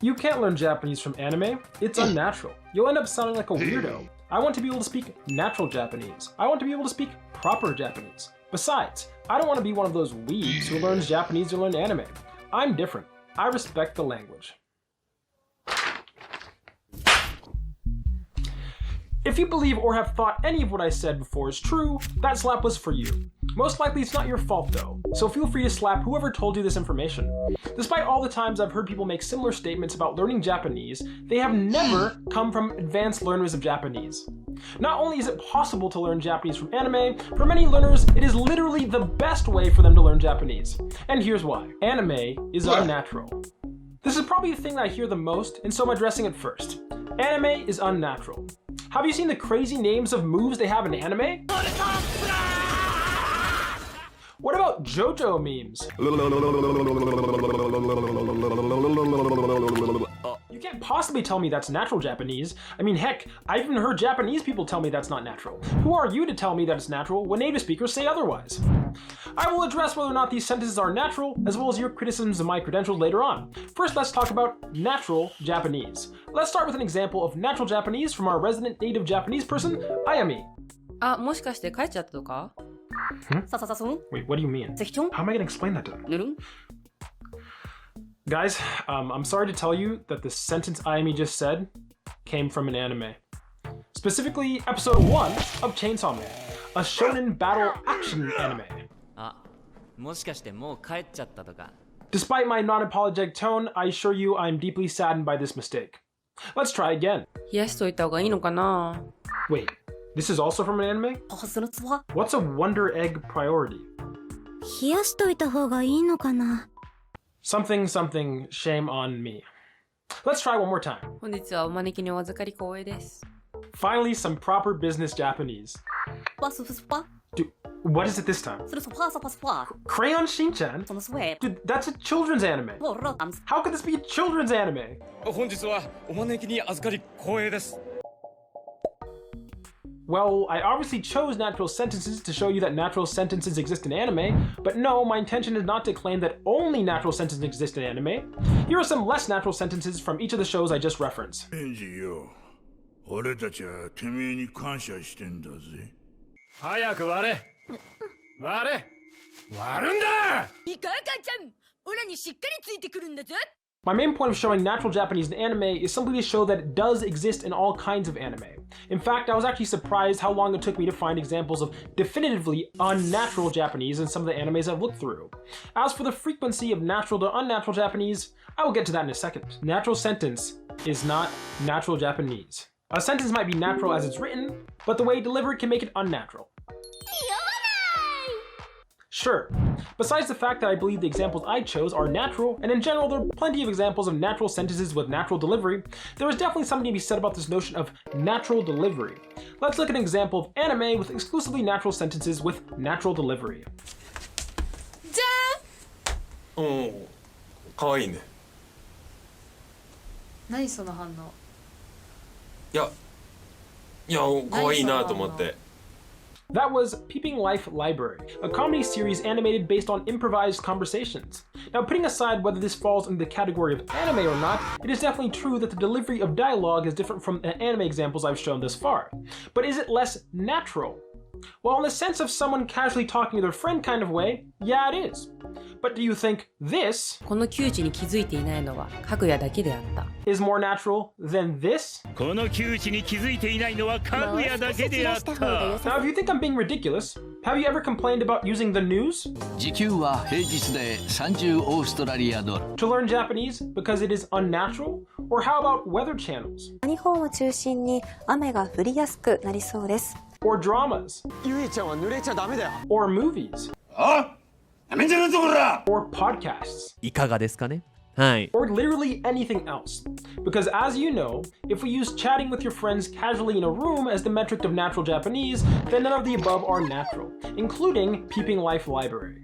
You can't learn Japanese from anime. It's unnatural. You'll end up sounding like a weirdo. I want to be able to speak natural Japanese. I want to be able to speak proper Japanese. Besides, I don't want to be one of those weebs who learns Japanese to learn anime. I'm different. I respect the language. If you believe or have thought any of what I said before is true, that slap was for you. Most likely it's not your fault though, so feel free to slap whoever told you this information. Despite all the times I've heard people make similar statements about learning Japanese, they have never come from advanced learners of Japanese. Not only is it possible to learn Japanese from anime, for many learners it is literally the best way for them to learn Japanese. And here's why. Anime is unnatural. This is probably the thing that I hear the most, and so I'm addressing it first. Anime is unnatural. Have you seen the crazy names of moves they have in anime? What about JoJo memes? You can't possibly tell me that's natural Japanese. I mean, heck, I've even heard Japanese people tell me that's not natural. Who are you to tell me that it's natural when native speakers say otherwise? I will address whether or not these sentences are natural, as well as your criticisms of my credentials later on. First, let's talk about natural Japanese. Let's start with an example of natural Japanese from our resident native Japanese person, Ayami. もしかして帰っちゃったとか? Wait, what do you mean? How am I going to explain that to them? Guys, I'm sorry to tell you that the sentence Ayami just said came from an anime. Specifically, episode 1 of Chainsaw Man, a shonen battle action anime. もしかしてもう帰っちゃったとか? Despite my non-apologetic tone, I assure you I'm deeply saddened by this mistake. Let's try again. 冷やしといた方がいいのかな? Wait, this is also from an anime? What's a Wonder Egg priority? 冷やしといた方がいいのかな? Something, shame on me. Let's try one more time. 本日はお招きにお預かり光栄です. Finally, some proper business Japanese. Dude, what is it this time? Crayon Shin-chan? Dude, that's a children's anime. How could this be a children's anime? 本日はお招きに預かり光栄です. Well, I obviously chose natural sentences to show you that natural sentences exist in anime, but no, my intention is not to claim that only natural sentences exist in anime. Here are some less natural sentences from each of the shows I just referenced. 俺たちはてめえに感謝してんだぜ。早く割れ。割れ。割るんだ。いか赤ちゃん、オラにしっかりついてくるんだぞ。My main point of showing natural Japanese in anime is simply to show that it does exist in all kinds of anime. In fact, I was actually surprised how long it took me to find examples of definitively unnatural Japanese in some of the animes I've looked through. As for the frequency of natural to unnatural Japanese, I will get to that in a second. Natural sentence is not natural Japanese. A sentence might be natural as it's written, but the way delivered can make it unnatural. Sure. Besides the fact that I believe the examples I chose are natural, and in general there are plenty of examples of natural sentences with natural delivery, there is definitely something to be said about this notion of natural delivery. Let's look at an example of anime with exclusively natural sentences with natural delivery. じゃん。かわいいね。何その反応? いや、かわいいなと思って。 That was Peeping Life Library, a comedy series animated based on improvised conversations. Now, putting aside whether this falls into the category of anime or not, it is definitely true that the delivery of dialogue is different from the anime examples I've shown thus far. But is it less natural? Well, in the sense of someone casually talking to their friend kind of way, yeah, it is. But do you think this この窮地に気づいていないのはかぐやだけであった is more natural than this? この窮地に気づいていないのはかぐやだけであった Now, if you think I'm being ridiculous, have you ever complained about using the news? 時給は平日で30オーストラリアドル To learn Japanese because it is unnatural? Or how about weather channels? 日本を中心に雨が降りやすくなりそうです Or dramas? ゆいちゃんは濡れちゃダメだよ。 Or movies? あ？やめんじゃねえぞこら！ Or podcasts? いかがですかね? はい。 Or literally anything else. Because as you know, if we use chatting with your friends casually in a room as the metric of natural Japanese, then none of the above are natural, including Peeping Life Library.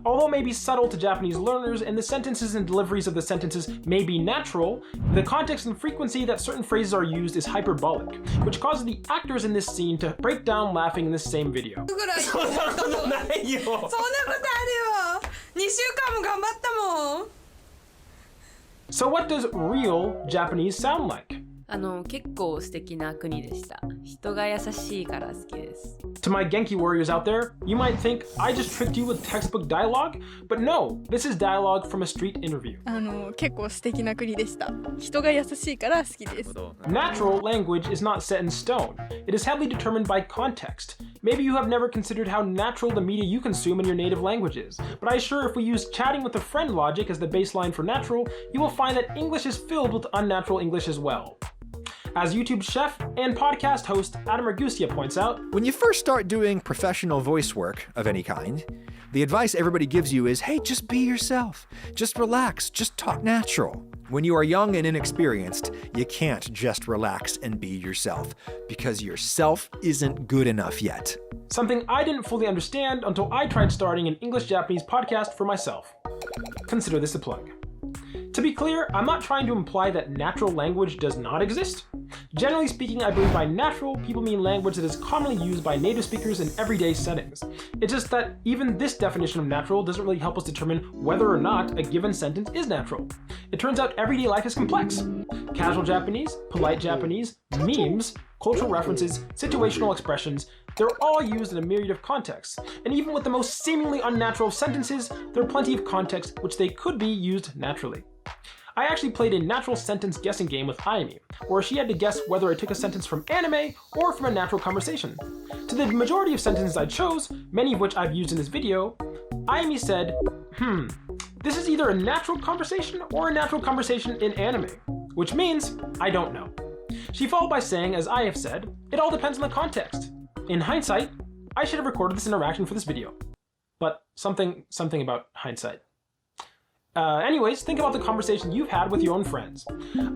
Although it may be subtle to Japanese learners and the sentences and deliveries of the sentences may be natural, the context and frequency that certain phrases are used is hyperbolic, which causes the actors in this scene to break down laughing in this same video. そんなことないよ。そんなことあるよ。2週間も頑張ったもん。So what does real Japanese sound like? 結構素敵な国でした。人が優しいから好きです。To my Genki warriors out there, you might think I just tricked you with textbook dialogue, but no, this is dialogue from a street interview. 結構素敵な国でした。人が優しいから好きです。Natural language is not set in stone. It is heavily determined by context. Maybe you have never considered how natural the media you consume in your native language is, but I assure if we use chatting with a friend logic as the baseline for natural, you will find that English is filled with unnatural English as well. As YouTube chef and podcast host Adam Ragusia points out, when you first start doing professional voice work of any kind, the advice everybody gives you is, hey, just be yourself. Just relax. Just talk natural. When you are young and inexperienced, you can't just relax and be yourself because yourself isn't good enough yet. Something I didn't fully understand until I tried starting an English-Japanese podcast for myself. Consider this a plug. To be clear, I'm not trying to imply that natural language does not exist. Generally speaking, I believe by natural, people mean language that is commonly used by native speakers in everyday settings. It's just that even this definition of natural doesn't really help us determine whether or not a given sentence is natural. It turns out everyday life is complex. Casual Japanese, polite Japanese, memes, cultural references, situational expressions, they're all used in a myriad of contexts. And even with the most seemingly unnatural of sentences, there are plenty of contexts which they could be used naturally. I actually played a natural sentence guessing game with Ayumi, where she had to guess whether I took a sentence from anime or from a natural conversation. To the majority of sentences I chose, many of which I've used in this video, Ayumi said, this is either a natural conversation or a natural conversation in anime, which means I don't know. She followed by saying, as I have said, it all depends on the context. In hindsight, I should have recorded this interaction for this video. But something about hindsight. Anyways, think about the conversation you've had with your own friends.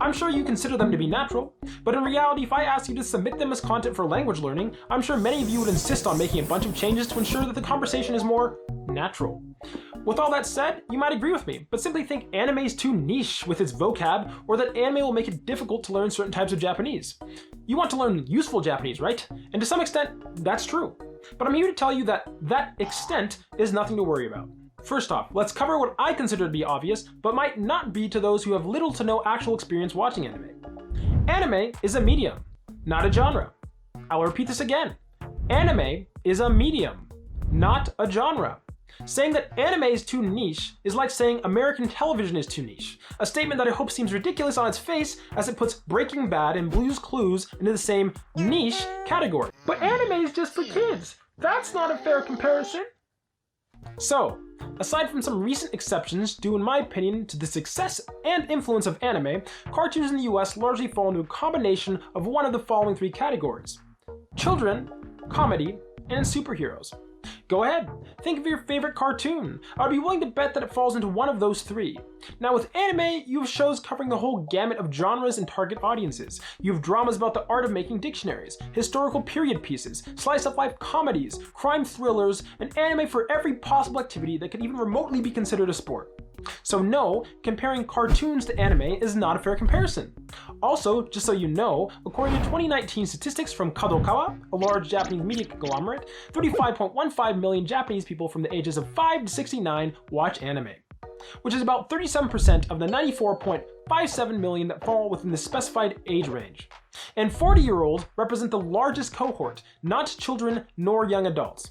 I'm sure you consider them to be natural, but in reality, if I asked you to submit them as content for language learning, I'm sure many of you would insist on making a bunch of changes to ensure that the conversation is more natural. With all that said, you might agree with me, but simply think anime is too niche with its vocab, or that anime will make it difficult to learn certain types of Japanese. You want to learn useful Japanese, right? And to some extent, that's true. But I'm here to tell you that that extent is nothing to worry about. First off, let's cover what I consider to be obvious, but might not be to those who have little to no actual experience watching anime. Anime is a medium, not a genre. I'll repeat this again. Anime is a medium, not a genre. Saying that anime is too niche is like saying American television is too niche, a statement that I hope seems ridiculous on its face as it puts Breaking Bad and Blue's Clues into the same niche category. But anime is just for kids. That's not a fair comparison. So, aside from some recent exceptions due in my opinion to the success and influence of anime, cartoons in the US largely fall into a combination of one of the following three categories: children, comedy, and superheroes. Go ahead, think of your favorite cartoon. I'd be willing to bet that it falls into one of those three. Now with anime, you have shows covering the whole gamut of genres and target audiences. You have dramas about the art of making dictionaries, historical period pieces, slice-of-life comedies, crime thrillers, and anime for every possible activity that could even remotely be considered a sport. So no, comparing cartoons to anime is not a fair comparison. Also, just so you know, according to 2019 statistics from Kadokawa, a large Japanese media conglomerate, 35.15 million Japanese people from the ages of 5 to 69 watch anime, which is about 37% of the 94.57 million that fall within the specified age range. And 40-year-olds represent the largest cohort, not children nor young adults.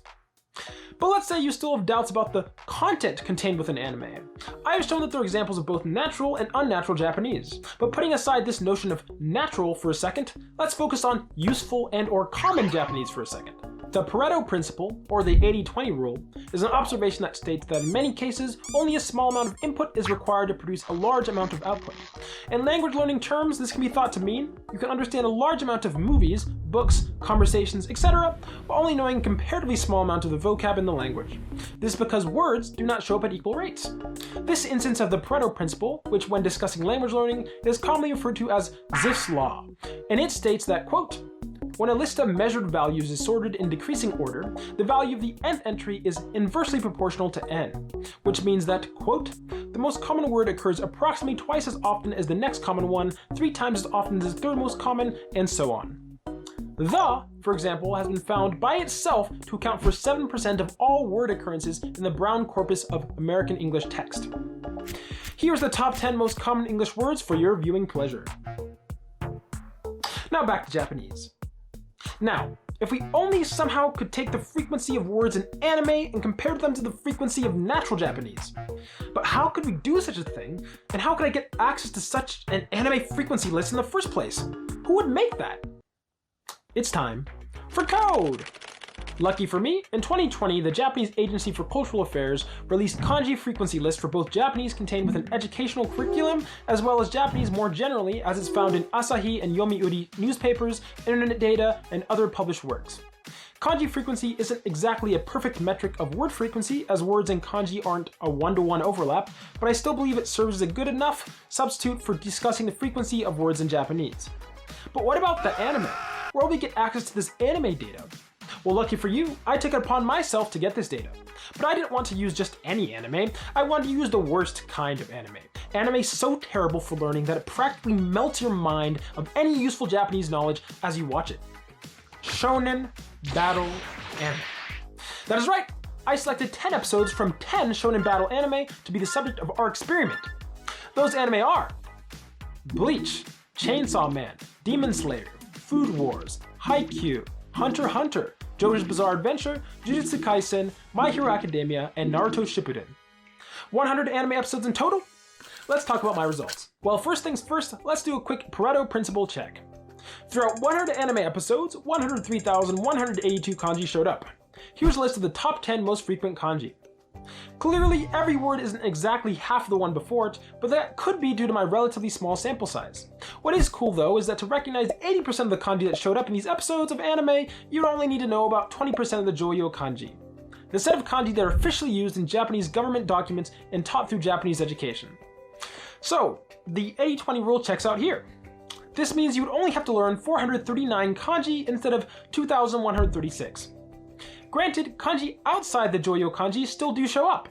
But let's say you still have doubts about the content contained within anime. I have shown that there are examples of both natural and unnatural Japanese. But putting aside this notion of natural for a second, let's focus on useful and or common Japanese for a second. The Pareto principle, or the 80-20 rule, is an observation that states that in many cases, only a small amount of input is required to produce a large amount of output. In language learning terms, this can be thought to mean you can understand a large amount of movies, books, conversations, etc., while only knowing a comparatively small amount of the vocab in the language. This is because words do not show up at equal rates. This instance of the Pareto principle, which when discussing language learning is commonly referred to as Zipf's law, and it states that, quote, when a list of measured values is sorted in decreasing order, the value of the nth entry is inversely proportional to n, which means that, quote, the most common word occurs approximately twice as often as the next common one, 3 times as often as the third most common, and so on. The, for example, has been found by itself to account for 7% of all word occurrences in the Brown corpus of American English text. Here's the top 10 most common English words for your viewing pleasure. Now back to Japanese. Now, if we only somehow could take the frequency of words in anime and compare them to the frequency of natural Japanese. But how could we do such a thing, and how could I get access to such an anime frequency list in the first place? Who would make that? It's time for code! Lucky for me, in 2020, the Japanese Agency for Cultural Affairs released kanji frequency lists for both Japanese contained within educational curriculum, as well as Japanese more generally, as it's found in Asahi and Yomiuri newspapers, internet data, and other published works. Kanji frequency isn't exactly a perfect metric of word frequency, as words in kanji aren't a one-to-one overlap, but I still believe it serves as a good enough substitute for discussing the frequency of words in Japanese. But what about the anime? Where will we get access to this anime data? Well, lucky for you, I took it upon myself to get this data. But I didn't want to use just any anime, I wanted to use the worst kind of anime. Anime so terrible for learning that it practically melts your mind of any useful Japanese knowledge as you watch it. Shonen Battle Anime. That is right, I selected 10 episodes from 10 Shonen Battle Anime to be the subject of our experiment. Those anime are Bleach, Chainsaw Man, Demon Slayer, Food Wars, Haikyuu, Hunter x Hunter, JoJo's Bizarre Adventure, Jujutsu Kaisen, My Hero Academia, and Naruto Shippuden. 100 anime episodes in total? Let's talk about my results. Well, first things first, let's do a quick Pareto principle check. Throughout 100 anime episodes, 103,182 kanji showed up. Here's a list of the top 10 most frequent kanji. Clearly, every word isn't exactly half the one before it, but that could be due to my relatively small sample size. What is cool though is that to recognize 80% of the kanji that showed up in these episodes of anime, you'd only need to know about 20% of the Joyo kanji, the set of kanji that are officially used in Japanese government documents and taught through Japanese education. So, the 80-20 rule checks out here. This means you would only have to learn 439 kanji instead of 2,136. Granted, kanji outside the Joyo kanji still do show up,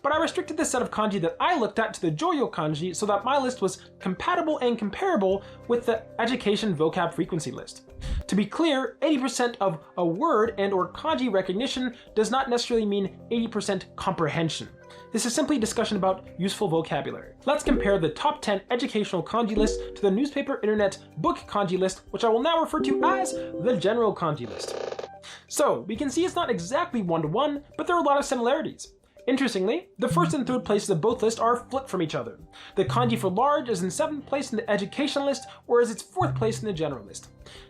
but I restricted the set of kanji that I looked at to the Joyo kanji so that my list was compatible and comparable with the education vocab frequency list. To be clear, 80% of a word and or kanji recognition does not necessarily mean 80% comprehension. This is simply a discussion about useful vocabulary. Let's compare the top 10 educational kanji list to the newspaper internet book kanji list, which I will now refer to as the general kanji list. So, we can see it's not exactly one-to-one, but there are a lot of similarities. Interestingly, the first and third places of both lists are flipped from each other. The kanji for large is in 7th place in the education list, whereas it's 4th place in the general list.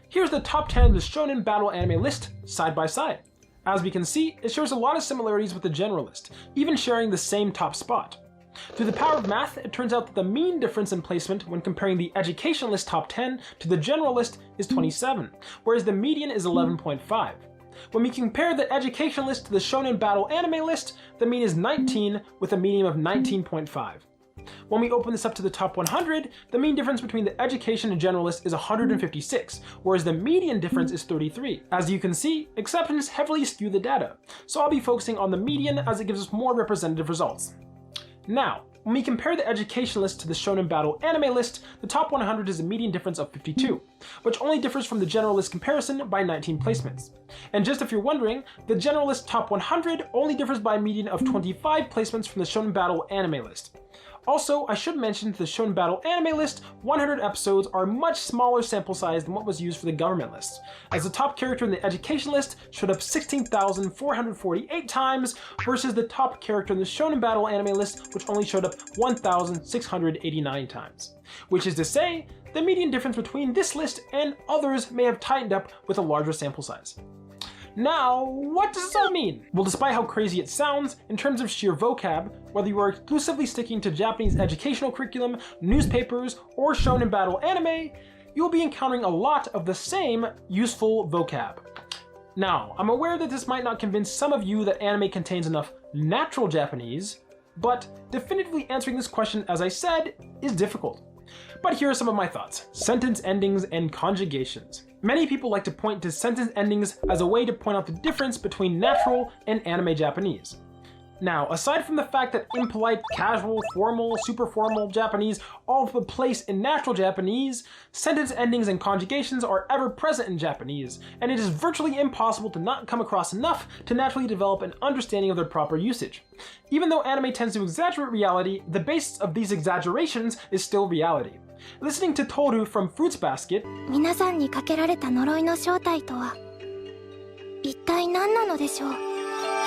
Here's the top 10 of the Shonen Battle Anime list, side by side. As we can see, it shares a lot of similarities with the general list, even sharing the same top spot. Through the power of math, it turns out that the mean difference in placement when comparing the education list top 10 to the general list is 27, whereas the median is 11.5. When we compare the education list to the Shonen Battle Anime list, the mean is 19 with a median of 19.5. When we open this up to the top 100, the mean difference between the education and general list is 156, whereas the median difference is 33. As you can see, exceptions heavily skew the data, so I'll be focusing on the median as it gives us more representative results. Now, when we compare the education list to the Shonen Battle Anime list, the top 100 is a median difference of 52, which only differs from the general list comparison by 19 placements. And just if you're wondering, the general list top 100 only differs by a median of 25 placements from the Shonen Battle Anime list. Also, I should mention that the Shonen Battle Anime list 100 episodes are a much smaller sample size than what was used for the government list, as the top character in the education list showed up 16,448 times versus the top character in the Shonen Battle Anime list, which only showed up 1,689 times. Which is to say, the median difference between this list and others may have tightened up with a larger sample size. Now, what does this all mean? Well, despite how crazy it sounds, in terms of sheer vocab, whether you are exclusively sticking to Japanese educational curriculum, newspapers, or Shonen Battle Anime, you'll be encountering a lot of the same useful vocab. Now, I'm aware that this might not convince some of you that anime contains enough natural Japanese, but definitively answering this question, as I said, is difficult. But here are some of my thoughts. Sentence endings and conjugations. Many people like to point to sentence endings as a way to point out the difference between natural and anime Japanese. Now, aside from the fact that impolite, casual, formal, super formal Japanese all have a place in natural Japanese, sentence endings and conjugations are ever present in Japanese, and it is virtually impossible to not come across enough to naturally develop an understanding of their proper usage. Even though anime tends to exaggerate reality, the basis of these exaggerations is still reality. Listening to Toru from Fruits Basket 皆さんにかけられた呪いの正体とは一体何なのでしょう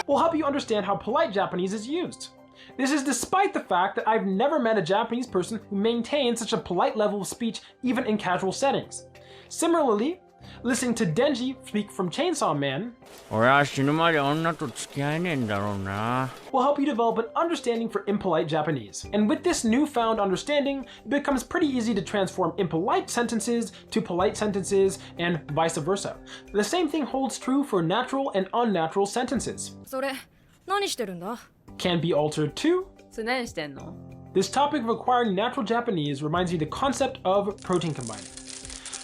will help you understand how polite Japanese is used. This is despite the fact that I've never met a Japanese person who maintains such a polite level of speech even in casual settings. Similarly, listening to Denji speak from Chainsaw Man 俺は死ぬまで女と付き合えねえんだろうな will help you develop an understanding for impolite Japanese. And with this newfound understanding, it becomes pretty easy to transform impolite sentences to polite sentences and vice versa. The same thing holds true for natural and unnatural sentences. それ何してるんだ Can be altered too. それ何してんの This topic of acquiring natural Japanese reminds you the concept of protein combining.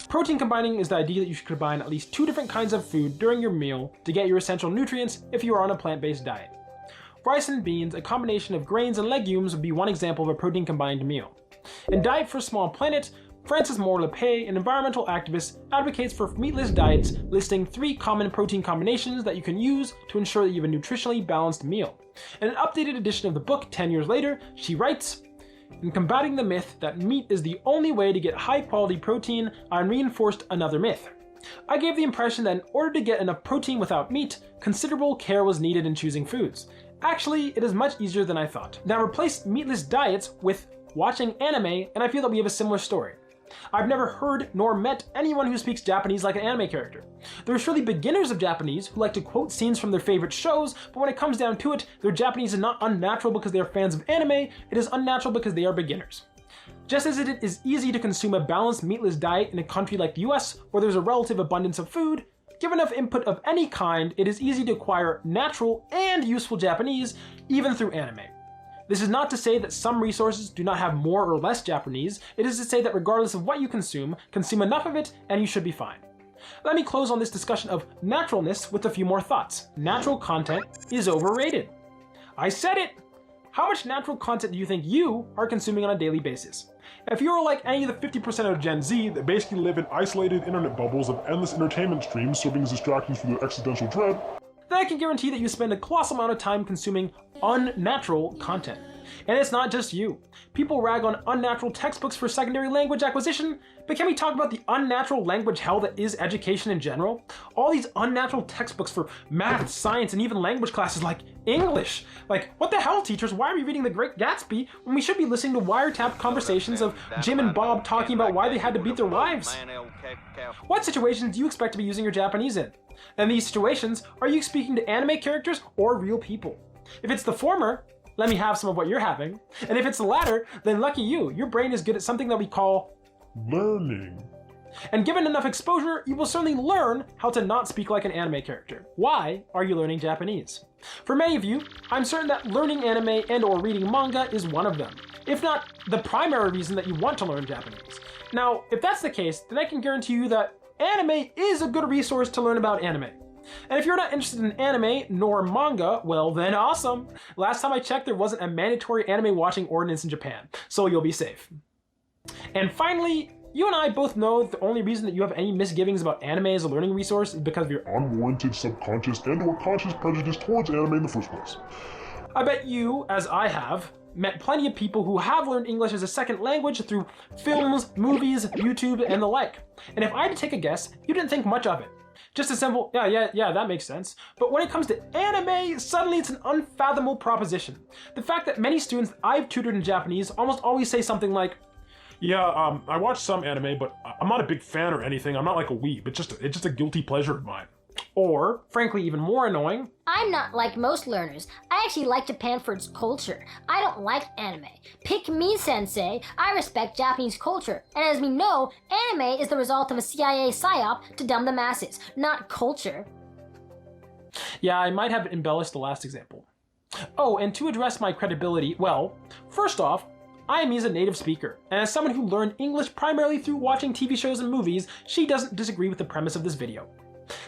Protein combining is the idea that you should combine at least 2 different kinds of food during your meal to get your essential nutrients if you are on a plant-based diet. Rice and beans, a combination of grains and legumes, would be one example of a protein combined meal. In Diet for a Small Planet, Francis Moore Lepay, an environmental activist, advocates for meatless diets, listing 3 common protein combinations that you can use to ensure that you have a nutritionally balanced meal. In an updated edition of the book 10 years later, she writes, in combating the myth that meat is the only way to get high-quality protein, I reinforced another myth. I gave the impression that in order to get enough protein without meat, considerable care was needed in choosing foods. Actually, it is much easier than I thought. Now replace meatless diets with watching anime, and I feel that we have a similar story. I've never heard nor met anyone who speaks Japanese like an anime character. There are surely beginners of Japanese who like to quote scenes from their favorite shows, but when it comes down to it, their Japanese is not unnatural because they are fans of anime, it is unnatural because they are beginners. Just as it is easy to consume a balanced meatless diet in a country like the US, where there's a relative abundance of food, given enough input of any kind, it is easy to acquire natural and useful Japanese, even through anime. This is not to say that some resources do not have more or less Japanese, it is to say that regardless of what you consume enough of it and you should be fine. Let me close on this discussion of naturalness with a few more thoughts. Natural content is overrated. I said it! How much natural content do you think you are consuming on a daily basis? If you're like any of the 50% of Gen Z that basically live in isolated internet bubbles of endless entertainment streams serving as distractions for their existential dread, then I can guarantee that you spend a colossal amount of time consuming unnatural content. And it's not just you. People rag on unnatural textbooks for secondary language acquisition, but can we talk about the unnatural language hell that is education in general? All these unnatural textbooks for math, science, and even language classes like English. Like, what the hell, teachers? Why are we reading The Great Gatsby when we should be listening to wiretapped conversations of Jim and Bob talking about why they had to beat their wives? What situations do you expect to be using your Japanese in? In these situations, are you speaking to anime characters or real people? If it's the former, let me have some of what you're having. And if it's the latter, then lucky you, your brain is good at something that we call learning. And given enough exposure, you will certainly learn how to not speak like an anime character. Why are you learning Japanese? For many of you, I'm certain that learning anime and or reading manga is one of them, if not the primary reason that you want to learn Japanese. Now, if that's the case, then I can guarantee you that anime is a good resource to learn about anime. And if you're not interested in anime nor manga, well then awesome. Last time I checked, there wasn't a mandatory anime watching ordinance in Japan, so you'll be safe. And finally, you and I both know that the only reason that you have any misgivings about anime as a learning resource is because of your unwarranted subconscious and or conscious prejudice towards anime in the first place. I bet you, as I have, met plenty of people who have learned English as a second language through films, movies, YouTube, and the like. And if I had to take a guess, you didn't think much of it. Just a simple, yeah, that makes sense. But when it comes to anime, suddenly it's an unfathomable proposition. The fact that many students I've tutored in Japanese almost always say something like, yeah, I watch some anime, but I'm not a big fan or anything. I'm not like a weeb. It's just a guilty pleasure of mine. Or, frankly, even more annoying, I'm not like most learners. I actually like Japan for its culture. I don't like anime. Pick me, sensei. I respect Japanese culture. And as we know, anime is the result of a CIA psyop to dumb the masses, not culture. Yeah, I might have embellished the last example. Oh, and to address my credibility, well, first off, Ayumi is a native speaker, and as someone who learned English primarily through watching TV shows and movies, she doesn't disagree with the premise of this video.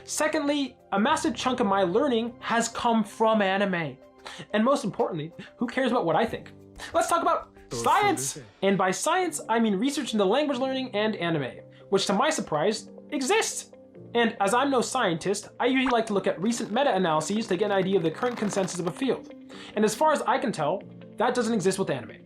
Secondly, a massive chunk of my learning has come from anime. And most importantly, who cares about what I think? Let's talk about science! And by science, I mean research into language learning and anime, which to my surprise, exists. And as I'm no scientist, I usually like to look at recent meta-analyses to get an idea of the current consensus of a field. And as far as I can tell, that doesn't exist with anime.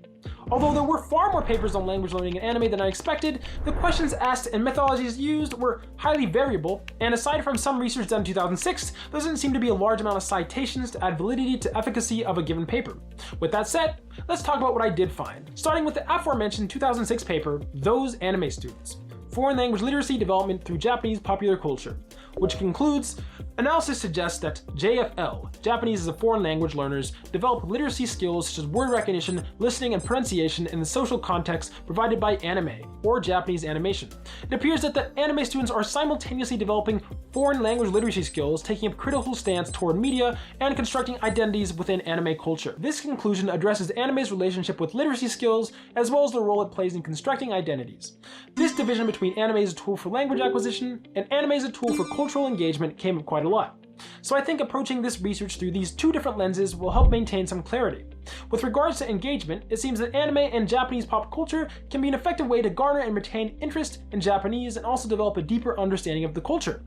Although there were far more papers on language learning in anime than I expected, the questions asked and methodologies used were highly variable, and aside from some research done in 2006, there doesn't seem to be a large amount of citations to add validity to efficacy of a given paper. With that said, let's talk about what I did find, starting with the aforementioned 2006 paper, Those Anime Students: Foreign Language Literacy Development Through Japanese Popular Culture, which concludes, analysis suggests that JFL, Japanese as a foreign language learners, develop literacy skills such as word recognition, listening, and pronunciation in the social context provided by anime, or Japanese animation. It appears that the anime students are simultaneously developing foreign language literacy skills, taking a critical stance toward media, and constructing identities within anime culture. This conclusion addresses anime's relationship with literacy skills, as well as the role it plays in constructing identities. This division between anime as a tool for language acquisition and anime as a tool for cultural engagement came up quite a lot. So I think approaching this research through these two different lenses will help maintain some clarity. With regards to engagement, it seems that anime and Japanese pop culture can be an effective way to garner and retain interest in Japanese and also develop a deeper understanding of the culture.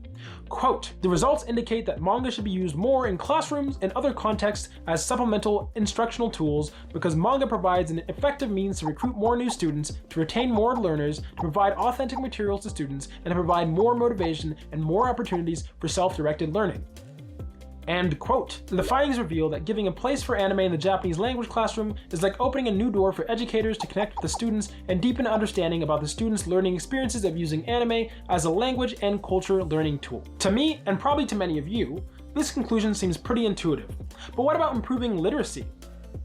Quote, the results indicate that manga should be used more in classrooms and other contexts as supplemental instructional tools because manga provides an effective means to recruit more new students, to retain more learners, to provide authentic materials to students, and to provide more motivation and more opportunities for self-directed learning. End quote. The findings reveal that giving a place for anime in the Japanese language classroom is like opening a new door for educators to connect with the students and deepen understanding about the students' learning experiences of using anime as a language and culture learning tool. To me, and probably to many of you, this conclusion seems pretty intuitive. But what about improving literacy?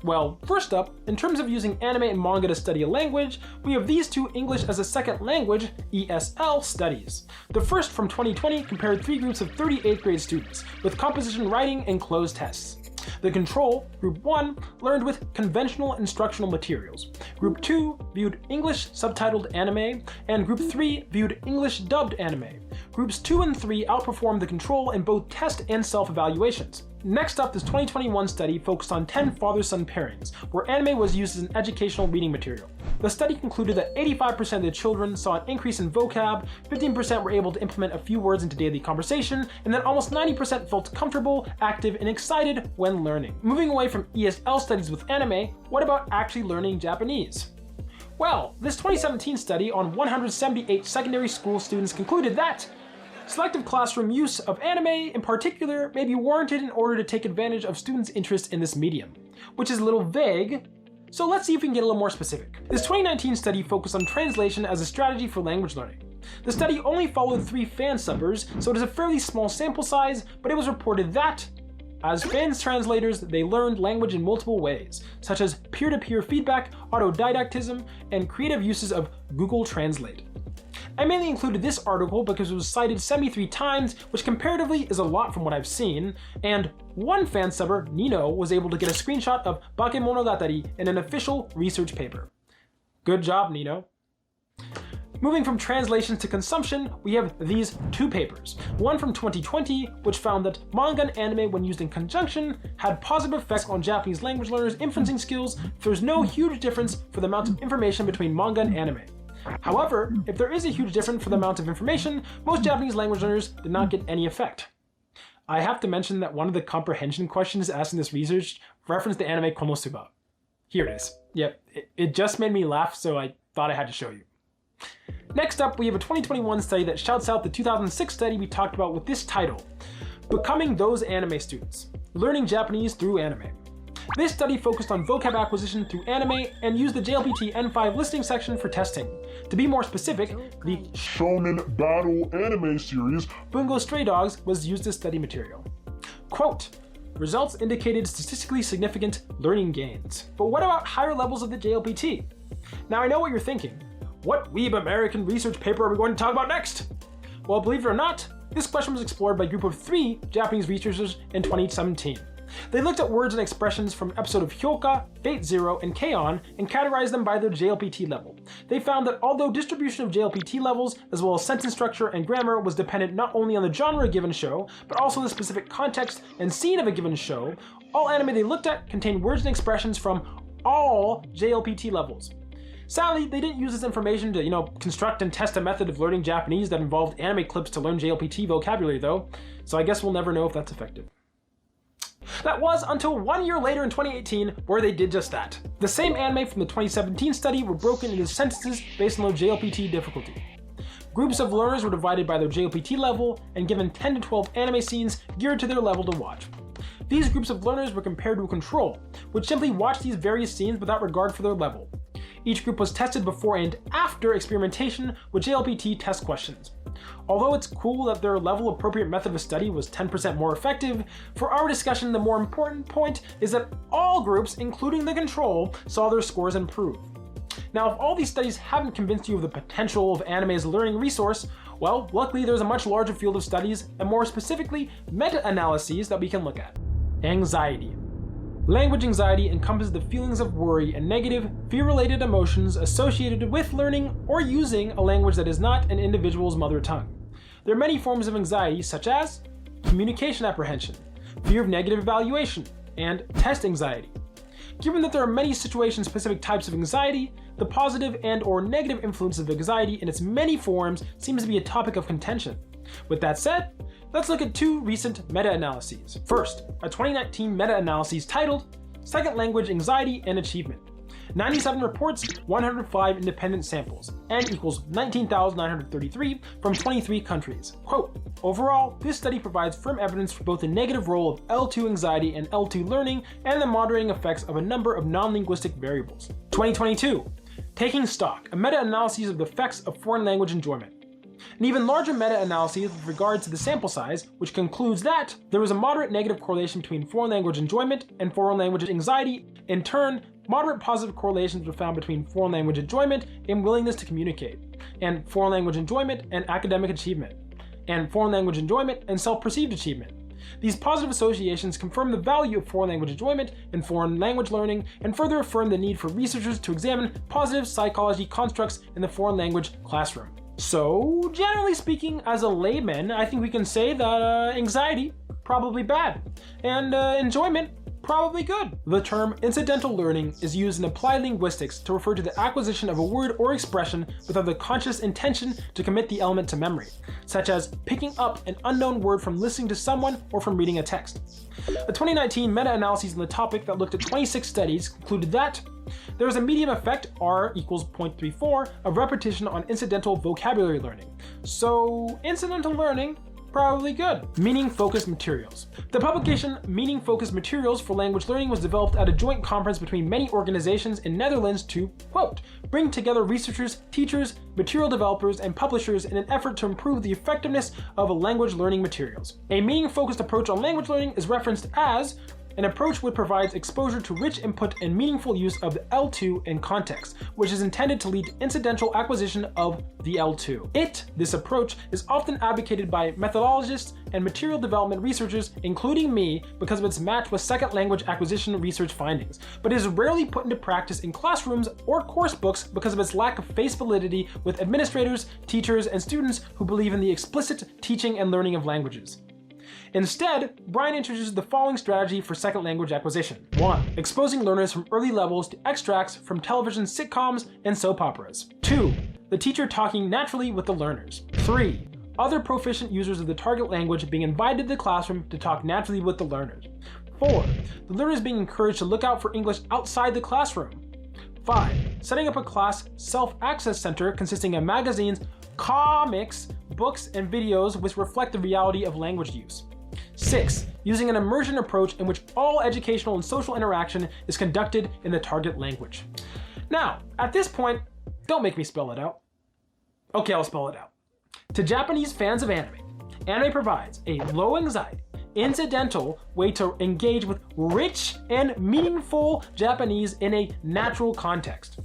Well, first up, in terms of using anime and manga to study a language, we have these two English as a second language, ESL, studies. The first from 2020 compared 3 groups of 30 8th grade students, with composition writing and closed tests. The control, Group 1, learned with conventional instructional materials. Group 2 viewed English subtitled anime, and Group 3 viewed English dubbed anime. Groups 2 and 3 outperformed the control in both test and self-evaluations. Next up, this 2021 study focused on 10 father-son pairings, where anime was used as an educational reading material. The study concluded that 85% of the children saw an increase in vocab, 15% were able to implement a few words into daily conversation, and that almost 90% felt comfortable, active, and excited when learning. Moving away from ESL studies with anime, what about actually learning Japanese? Well, this 2017 study on 178 secondary school students concluded that selective classroom use of anime in particular may be warranted in order to take advantage of students' interest in this medium, which is a little vague, so let's see if we can get a little more specific. This 2019 study focused on translation as a strategy for language learning. The study only followed 3 fan subbers, so it is a fairly small sample size, but it was reported that as fans translators, they learned language in multiple ways, such as peer-to-peer feedback, autodidactism, and creative uses of Google Translate. I mainly included this article because it was cited 73 times, which comparatively is a lot from what I've seen, and one fan subber, Nino, was able to get a screenshot of Bakemonogatari in an official research paper. Good job, Nino. Moving from translation to consumption, we have these 2 papers. One from 2020, which found that manga and anime when used in conjunction had positive effects on Japanese language learners' inferencing skills. There's no huge difference for the amount of information between manga and anime. However, if there is a huge difference for the amount of information, most Japanese language learners did not get any effect. I have to mention that one of the comprehension questions asked in this research referenced the anime Konosuba. Here it is. Yep, it just made me laugh, so I thought I had to show you. Next up, we have a 2021 study that shouts out the 2006 study we talked about with this title, Becoming Those Anime Students, Learning Japanese Through Anime. This study focused on vocab acquisition through anime and used the JLPT N5 listening section for testing. To be more specific, the Shonen Battle anime series Bungo Stray Dogs was used as study material. Quote, results indicated statistically significant learning gains. But what about higher levels of the JLPT? Now I know what you're thinking. What weeb American research paper are we going to talk about next? Well, believe it or not, this question was explored by a group of 3 Japanese researchers in 2017. They looked at words and expressions from episode of Hyoka, Fate Zero, and K-On! And categorized them by their JLPT level. They found that although distribution of JLPT levels, as well as sentence structure and grammar, was dependent not only on the genre of a given show, but also the specific context and scene of a given show, all anime they looked at contained words and expressions from all JLPT levels. Sadly, they didn't use this information to, construct and test a method of learning Japanese that involved anime clips to learn JLPT vocabulary though, so I guess we'll never know if that's effective. That was until 1 year later in 2018, where they did just that. The same anime from the 2017 study were broken into sentences based on their JLPT difficulty. Groups of learners were divided by their JLPT level and given 10 to 12 anime scenes geared to their level to watch. These groups of learners were compared to a control, which simply watched these various scenes without regard for their level. Each group was tested before and after experimentation with JLPT test questions. Although it's cool that their level appropriate method of study was 10% more effective, for our discussion the more important point is that all groups, including the control, saw their scores improve. Now, if all these studies haven't convinced you of the potential of anime as a learning resource, well, luckily there's a much larger field of studies, and more specifically, meta-analyses that we can look at. Anxiety. Language anxiety encompasses the feelings of worry and negative, fear-related emotions associated with learning or using a language that is not an individual's mother tongue. There are many forms of anxiety, such as communication apprehension, fear of negative evaluation, and test anxiety. Given that there are many situation-specific types of anxiety, the positive and/or negative influence of anxiety in its many forms seems to be a topic of contention. With that said, let's look at two recent meta-analyses. First, a 2019 meta-analysis titled Second Language Anxiety and Achievement. 97 reports, 105 independent samples, N equals 19,933 from 23 countries. Quote, overall, this study provides firm evidence for both the negative role of L2 anxiety and L2 learning and the moderating effects of a number of non-linguistic variables. 2022, Taking Stock, a meta-analysis of the effects of foreign language enjoyment. An even larger meta-analysis with regards to the sample size, which concludes that there was a moderate negative correlation between foreign language enjoyment and foreign language anxiety. In turn, moderate positive correlations were found between foreign language enjoyment and willingness to communicate, and foreign language enjoyment and academic achievement, and foreign language enjoyment and self-perceived achievement. These positive associations confirm the value of foreign language enjoyment and foreign language learning, and further affirm the need for researchers to examine positive psychology constructs in the foreign language classroom. So, generally speaking, as a layman, I think we can say that anxiety, probably bad, and enjoyment, probably good. The term incidental learning is used in applied linguistics to refer to the acquisition of a word or expression without the conscious intention to commit the element to memory, such as picking up an unknown word from listening to someone or from reading a text. A 2019 meta-analysis on the topic that looked at 26 studies concluded that there is a medium effect, R equals 0.34, of repetition on incidental vocabulary learning. So, incidental learning, probably good. Meaning-focused materials. The publication Meaning-Focused Materials for Language Learning was developed at a joint conference between many organizations in Netherlands to, quote, bring together researchers, teachers, material developers, and publishers in an effort to improve the effectiveness of language learning materials. A meaning-focused approach on language learning is referenced as an approach which provides exposure to rich input and meaningful use of the L2 in context, which is intended to lead to incidental acquisition of the L2. This approach, is often advocated by methodologists and material development researchers, including me, because of its match with second language acquisition research findings, but is rarely put into practice in classrooms or course books because of its lack of face validity with administrators, teachers, and students who believe in the explicit teaching and learning of languages. Instead, Brian introduces the following strategy for second language acquisition. 1. Exposing learners from early levels to extracts from television sitcoms and soap operas. 2. The teacher talking naturally with the learners. 3. Other proficient users of the target language being invited to the classroom to talk naturally with the learners. 4. The learners being encouraged to look out for English outside the classroom. 5. Setting up a class self-access center consisting of magazines, comics, books, and videos which reflect the reality of language use. 6. Using an immersion approach in which all educational and social interaction is conducted in the target language. Now, at this point, don't make me spell it out. Okay, I'll spell it out. To Japanese fans of anime provides a low anxiety, incidental way to engage with rich and meaningful Japanese in a natural context.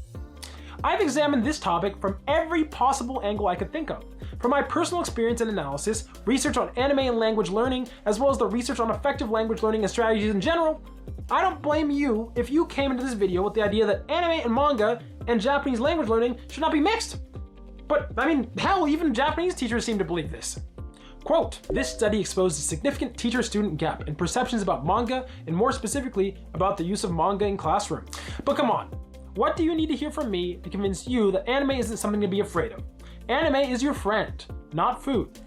I've examined this topic from every possible angle I could think of, From my personal experience and analysis, research on anime and language learning, as well as the research on effective language learning and strategies in general, I don't blame you if you came into this video with the idea that anime and manga and Japanese language learning should not be mixed. But, I mean, hell, even Japanese teachers seem to believe this. Quote, this study exposed a significant teacher-student gap in perceptions about manga, and more specifically, about the use of manga in classroom. But come on, what do you need to hear from me to convince you that anime isn't something to be afraid of? Anime is your friend, not food.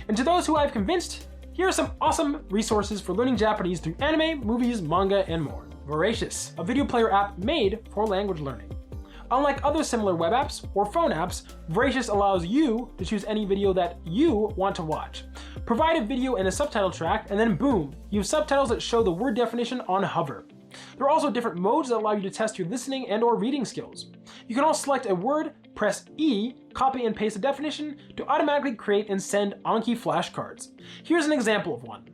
And to those who I've convinced, here are some awesome resources for learning Japanese through anime, movies, manga, and more. Voracious, a video player app made for language learning. Unlike other similar web apps or phone apps, Voracious allows you to choose any video that you want to watch. Provide a video and a subtitle track, and then boom, you have subtitles that show the word definition on hover. There are also different modes that allow you to test your listening and or reading skills. You can also select a word, press E, copy and paste the definition to automatically create and send Anki flashcards. Here's an example of one.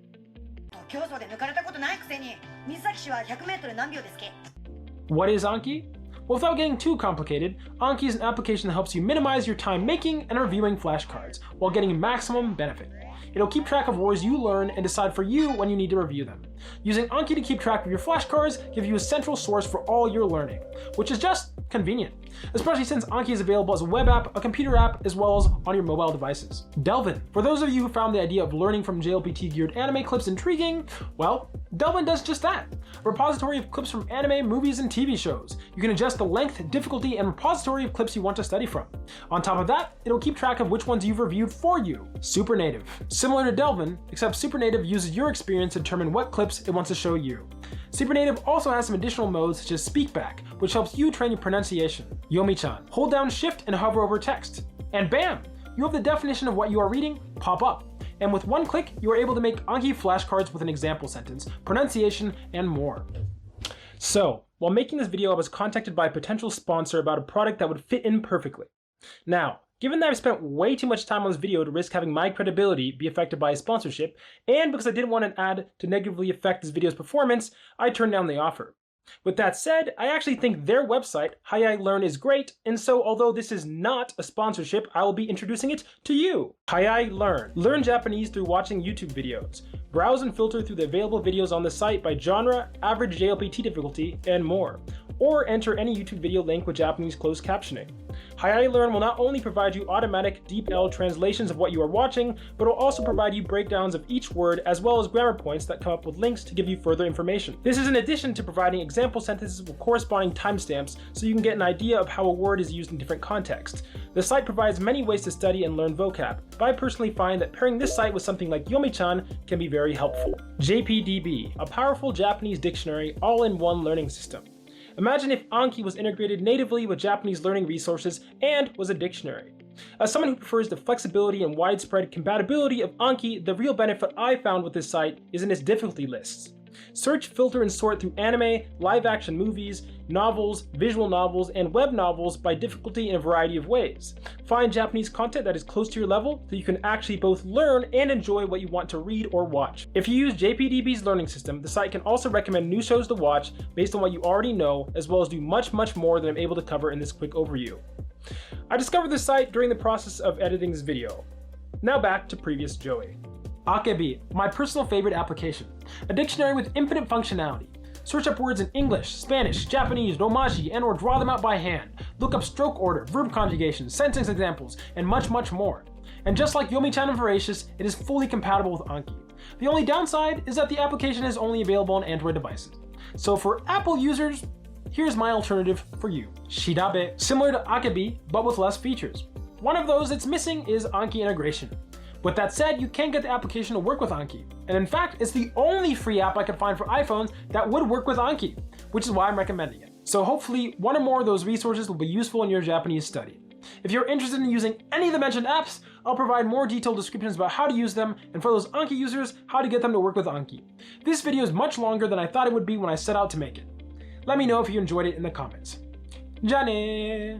What is Anki? Well, without getting too complicated, Anki is an application that helps you minimize your time making and reviewing flashcards while getting maximum benefit. It'll keep track of words you learn and decide for you when you need to review them. Using Anki to keep track of your flashcards gives you a central source for all your learning, which is just convenient, especially since Anki is available as a web app, a computer app, as well as on your mobile devices. Delvin. For those of you who found the idea of learning from JLPT-geared anime clips intriguing, well, Delvin does just that. A repository of clips from anime, movies, and TV shows. You can adjust the length, difficulty, and repository of clips you want to study from. On top of that, it'll keep track of which ones you've reviewed for you. Super Native. Similar to Delvin, except Super Native uses your experience to determine what clips it wants to show you. Super Native also has some additional modes such as Speakback, which helps you train your pronunciation. Yomi-chan. Hold down Shift and hover over text. And bam! You have the definition of what you are reading pop up. And with one click, you are able to make Anki flashcards with an example sentence, pronunciation, and more. So, while making this video, I was contacted by a potential sponsor about a product that would fit in perfectly. Now, given that I've spent way too much time on this video to risk having my credibility be affected by a sponsorship, and because I didn't want an ad to negatively affect this video's performance, I turned down the offer. With that said, I actually think their website, Hayai Learn, is great, and so although this is not a sponsorship, I will be introducing it to you. Hayai Learn. Learn Japanese through watching YouTube videos. Browse and filter through the available videos on the site by genre, average JLPT difficulty, and more. Or enter any YouTube video link with Japanese closed captioning. Hayai Learn will not only provide you automatic DeepL translations of what you are watching, but will also provide you breakdowns of each word as well as grammar points that come up with links to give you further information. This is in addition to providing example sentences with corresponding timestamps so you can get an idea of how a word is used in different contexts. The site provides many ways to study and learn vocab, but I personally find that pairing this site with something like Yomi-chan can be very helpful. JPDB, a powerful Japanese dictionary all-in-one learning system. Imagine if Anki was integrated natively with Japanese learning resources and was a dictionary. As someone who prefers the flexibility and widespread compatibility of Anki, the real benefit I found with this site is in its difficulty lists. Search, filter, and sort through anime, live-action movies, novels, visual novels, and web novels by difficulty in a variety of ways. Find Japanese content that is close to your level so you can actually both learn and enjoy what you want to read or watch. If you use JPDB's learning system, the site can also recommend new shows to watch based on what you already know, as well as do much more than I'm able to cover in this quick overview. I discovered this site during the process of editing this video. Now back to previous Joey. Akebi, my personal favorite application. A dictionary with infinite functionality. Search up words in English, Spanish, Japanese, Romaji, and or draw them out by hand. Look up stroke order, verb conjugations, sentence examples, and much more. And just like Yomi-chan and Voracious, it is fully compatible with Anki. The only downside is that the application is only available on Android devices. So for Apple users, here's my alternative for you. Shirabe, similar to Akebi, but with less features. One of those that's missing is Anki integration. With that said, you can get the application to work with Anki. And in fact, it's the only free app I could find for iPhones that would work with Anki, which is why I'm recommending it. So hopefully, one or more of those resources will be useful in your Japanese study. If you're interested in using any of the mentioned apps, I'll provide more detailed descriptions about how to use them, and for those Anki users, how to get them to work with Anki. This video is much longer than I thought it would be when I set out to make it. Let me know if you enjoyed it in the comments. Ja ne!